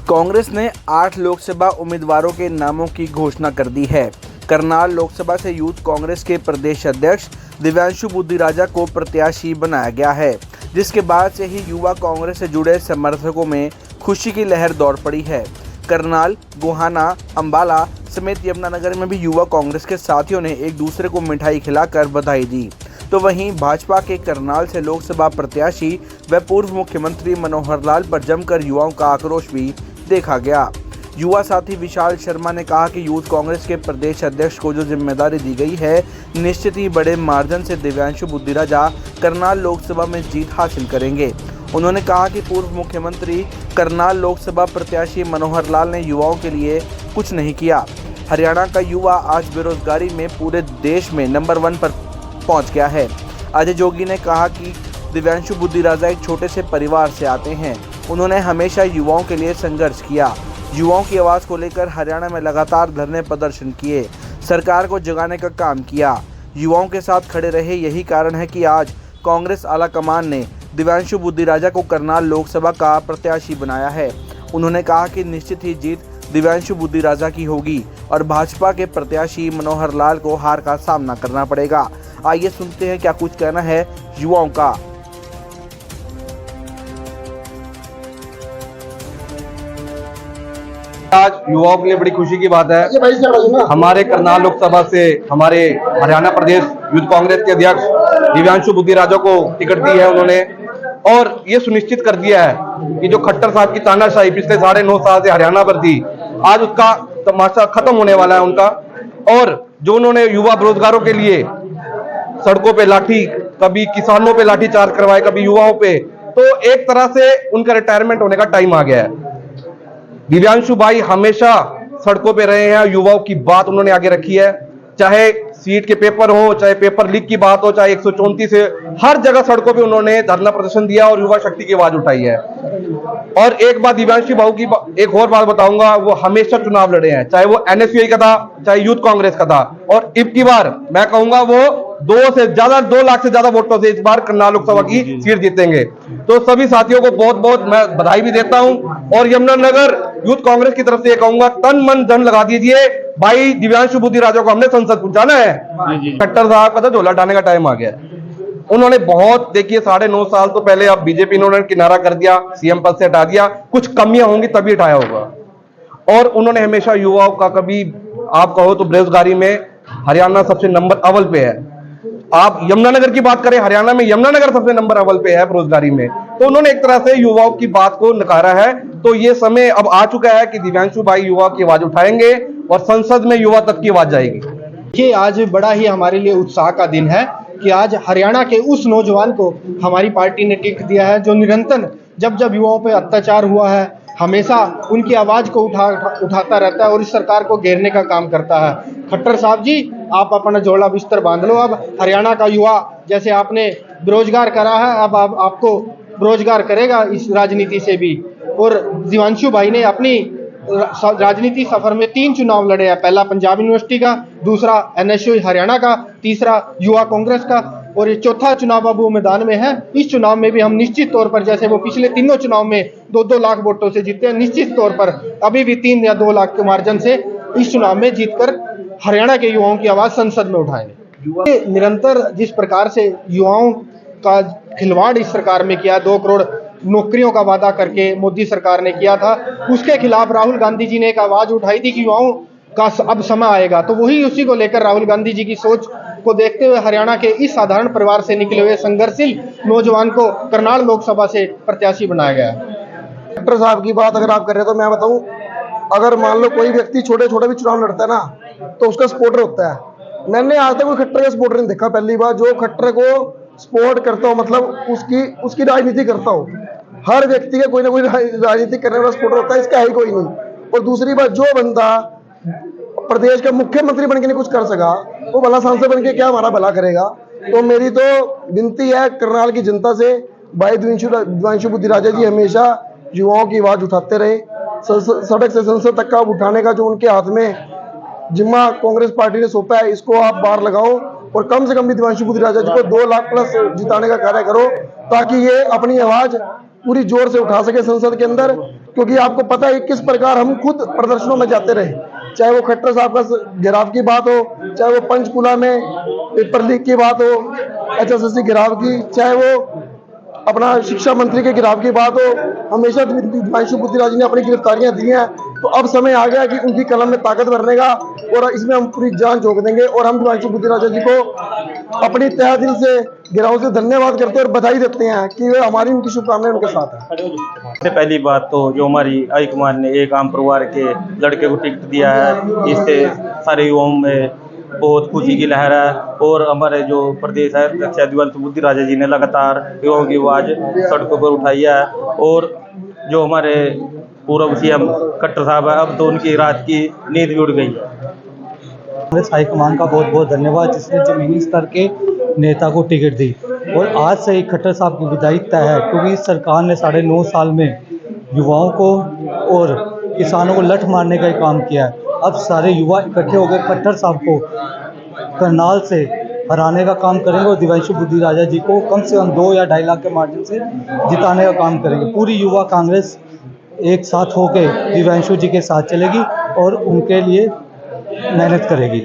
कांग्रेस ने 8 लोकसभा उम्मीदवारों के नामों की घोषणा कर दी है। करनाल लोकसभा से यूथ कांग्रेस के प्रदेश अध्यक्ष दिव्यांशु बुद्धिराजा को प्रत्याशी बनाया गया है, जिसके बाद से ही युवा कांग्रेस से जुड़े समर्थकों में खुशी की लहर दौड़ पड़ी है। करनाल, गोहाना, अंबाला समेत यमुनानगर में भी युवा कांग्रेस के साथियों ने एक दूसरे को मिठाई खिलाकर बधाई दी। तो वहीं भाजपा के करनाल से लोकसभा प्रत्याशी व पूर्व मुख्यमंत्री मनोहर लाल पर जमकर युवाओं का आक्रोश भी देखा गया। युवा साथी विशाल शर्मा ने कहा कि यूथ कांग्रेस के प्रदेश अध्यक्ष को जो जिम्मेदारी दी गई है, निश्चित ही बड़े मार्जिन से दिव्यांशु बुद्धिराजा करनाल लोकसभा में जीत हासिल करेंगे। उन्होंने कहा कि पूर्व मुख्यमंत्री करनाल लोकसभा प्रत्याशी मनोहर लाल ने युवाओं के लिए कुछ नहीं किया। हरियाणा का युवा आज बेरोजगारी में पूरे देश में नंबर 1 पर पहुंच गया है। अजय जोगी ने कहा कि दिव्यांशु बुद्धिराजा एक छोटे से परिवार से आते हैं। उन्होंने हमेशा युवाओं के लिए संघर्ष किया। युवाओं की आवाज़ को लेकर हरियाणा में लगातार धरने प्रदर्शन किए, सरकार को जगाने का काम किया, युवाओं के साथ खड़े रहे। यही कारण है कि आज कांग्रेस आलाकमान ने दिव्यांशु बुद्धिराजा को करनाल लोकसभा का प्रत्याशी बनाया है। उन्होंने कहा कि निश्चित ही जीत दिव्यांशु बुद्धिराजा की होगी और भाजपा के प्रत्याशी मनोहर लाल को हार का सामना करना पड़ेगा। आइए सुनते हैं क्या कुछ कहना है युवाओं का। आज युवाओं के लिए बड़ी खुशी की बात है। हमारे करनाल लोकसभा से हमारे हरियाणा प्रदेश यूथ कांग्रेस के अध्यक्ष दिव्यांशु बुद्धिराजा को टिकट दी है उन्होंने, और ये सुनिश्चित कर दिया है कि जो खट्टर साहब की तानाशाही पिछले 9.5 साल से हरियाणा पर थी, आज उसका तमाशा खत्म होने वाला है उनका। और जो उन्होंने युवा बेरोजगारों के लिए सड़कों पे लाठी, कभी किसानों पे लाठी चार्ज करवाए, कभी युवाओं पे, तो एक तरह से उनका रिटायरमेंट होने का टाइम आ गया है। दिव्यांशु भाई हमेशा सड़कों पे रहे हैं, युवाओं की बात उन्होंने आगे रखी है। चाहे सीट के पेपर हो, चाहे पेपर लीक की बात हो, चाहे 134 से हर जगह सड़कों पे उन्होंने धरना प्रदर्शन दिया और युवा शक्ति की आवाज उठाई है। और एक बात दिव्यांशु भाऊ की एक और बात बताऊंगा, वो हमेशा चुनाव लड़े हैं, चाहे वो एनएसयूआई का था, चाहे यूथ कांग्रेस का था। और अब की बार मैं कहूंगा वो 2 लाख से ज्यादा वोटों से इस बार करनाल लोकसभा की सीट जीतेंगे। तो सभी साथियों को बहुत बहुत मैं बधाई भी देता हूं। और यमुनानगर यूथ कांग्रेस की तरफ से ये कहूंगा, तन मन धन लगा दीजिए भाई, दिव्यांशु बुद्धिराजा को हमने संसद पहुंचाना है। खट्टर साहब का तो झोला हटाने का टाइम आ गया है। उन्होंने बहुत, देखिए 9.5 साल तो पहले अब बीजेपी ने उन्होंने किनारा कर दिया, सीएम पद से हटा दिया, कुछ कमियां होंगी तभी हटाया होगा। और उन्होंने हमेशा युवाओं का, कभी आप कहो तो बेरोजगारी में हरियाणा सबसे नंबर अव्वल पे है। आप यमुनानगर की बात करें, हरियाणा में यमुनानगर सबसे नंबर अव्वल पे है बेरोजगारी में। तो उन्होंने एक तरह से युवाओं की बात को नकारा है। तो ये समय अब आ चुका है कि दिव्यांशु भाई युवा की आवाज उठाएंगे और संसद में युवा तक की आवाज जाएगी। देखिए, आज बड़ा ही हमारे लिए उत्साह का दिन है कि आज हरियाणा के उस नौजवान को हमारी पार्टी ने टिकट दिया है, जो निरंतर जब जब युवाओं पर अत्याचार हुआ है, हमेशा उनकी आवाज को उठाता रहता है और इस सरकार को घेरने का काम करता है। खट्टर साहब जी, आप अपना झोला बिस्तर बांध लो। अब हरियाणा का युवा, जैसे आपने बेरोजगार करा है, अब आपको बेरोजगार करेगा इस राजनीति से भी। और दिव्यांशु भाई ने अपनी राजनीति सफर में 3 चुनाव लड़े हैं। पहला पंजाब यूनिवर्सिटी का, दूसरा एनएसयूआई हरियाणा का, तीसरा युवा कांग्रेस का, और ये चौथा चुनाव अब वो मैदान में है। इस चुनाव में भी हम निश्चित तौर पर, जैसे वो पिछले तीनों चुनाव में 2-2 लाख वोटों से जीते हैं, निश्चित तौर पर अभी भी 3 या 2 लाख के मार्जिन से इस चुनाव में जीतकर हरियाणा के युवाओं की आवाज संसद में उठाएंगे। निरंतर जिस प्रकार से युवाओं का खिलवाड़ इस सरकार में किया, 2 करोड़ नौकरियों का वादा करके मोदी सरकार ने किया था, उसके खिलाफ राहुल गांधी जी ने एक आवाज उठाई थी कि युवाओं का अब समय आएगा। तो वही उसी को लेकर राहुल गांधी जी की सोच को देखते हुए हरियाणा के इस साधारण परिवार से निकले हुए संघर्षशील नौजवान को करनाल लोकसभा से प्रत्याशी बनाया गया है। खट्टर साहब की बात अगर आप कर रहे हो तो मैं बताऊं, अगर मान लो कोई व्यक्ति छोटे छोटे भी चुनाव लड़ता है ना, तो उसका सपोर्टर होता है। मैंने आज तक कोई खट्टर का सपोर्टर नहीं देखा, पहली बार जो खट्टर को सपोर्ट करता हो, मतलब उसकी राजनीति करता हो। हर व्यक्ति का कोई ना कोई राजनीति करने वाला सपोर्टर होता है, इसका है ही कोई नहीं। और दूसरी बात, जो बंदा प्रदेश का मुख्यमंत्री बनके नहीं कुछ कर सका, वो भला सांसद बनके क्या हमारा भला करेगा। तो मेरी तो विनती है करनाल की जनता से, भाई दिव्यांशु बुद्धिराजा जी हमेशा युवाओं की आवाज उठाते रहे। सड़क से संसद तक का उठाने का जो उनके हाथ में जिम्मा कांग्रेस पार्टी ने सौंपा है, इसको आप बाहर लगाओ और कम से कम भी दिव्यांशु बुद्धिराजा जी को 2 लाख प्लस जिताने का कार्य करो, ताकि ये अपनी आवाज पूरी जोर से उठा सके संसद के अंदर, क्योंकि आपको पता है किस प्रकार हम खुद प्रदर्शनों में जाते रहे, चाहे वो खट्टर साहब का गिराव की बात हो, चाहे वो पंचकुला में पेपर लीक की बात हो, HSSC गिराव की, चाहे वो अपना शिक्षा मंत्री के गिराव की बात हो, हमेशा दिव्यांशु बुद्धिराज ने अपनी गिरफ्तारियां दी हैं। तो अब समय आ गया कि उनकी कलम में ताकत भरने का, और इसमें हम पूरी जान झोंक देंगे। और हम दिव्यांशु बुद्धिराजा जी को अपनी तहे दिल से गिराव से धन्यवाद करते हैं और बधाई देते हैं कि वे हमारी उनकी शुभकामनाएं उनके साथ है। सबसे पहली बात तो जो हमारी हाईकमान ने एक आम परिवार के लड़के को टिकट दिया है, इससे सारे युवाओं में बहुत खुशी की लहर है। और हमारे जो प्रदेश है अध्यक्ष दिव्यांशु बुद्धिराजा जी ने लगातार युवाओं की आवाज़ सड़कों पर उठाई है। और जो हमारे पूर्व CM खट्टर साहब है, अब तो उनकी रात की नींद भी उड़ गई है। कांग्रेस हाईकमान का बहुत बहुत धन्यवाद, जिसने जमीनी स्तर के नेता को टिकट दी। और आज से ही खट्टर साहब की विदाई तय है, क्योंकि इस सरकार ने 9.5 साल में युवाओं को और किसानों को लठ मारने का ही काम किया है। अब सारे युवा इकट्ठे होकर खट्टर साहब को करनाल से हराने का काम करेंगे और दिव्यांशु बुद्धिराजा जी को कम से कम 2 या 2.5 लाख के मार्जिन से जिताने का काम करेंगे। पूरी युवा कांग्रेस एक साथ होकर दिव्यांशु जी के साथ चलेगी और उनके लिए मेहनत करेगी।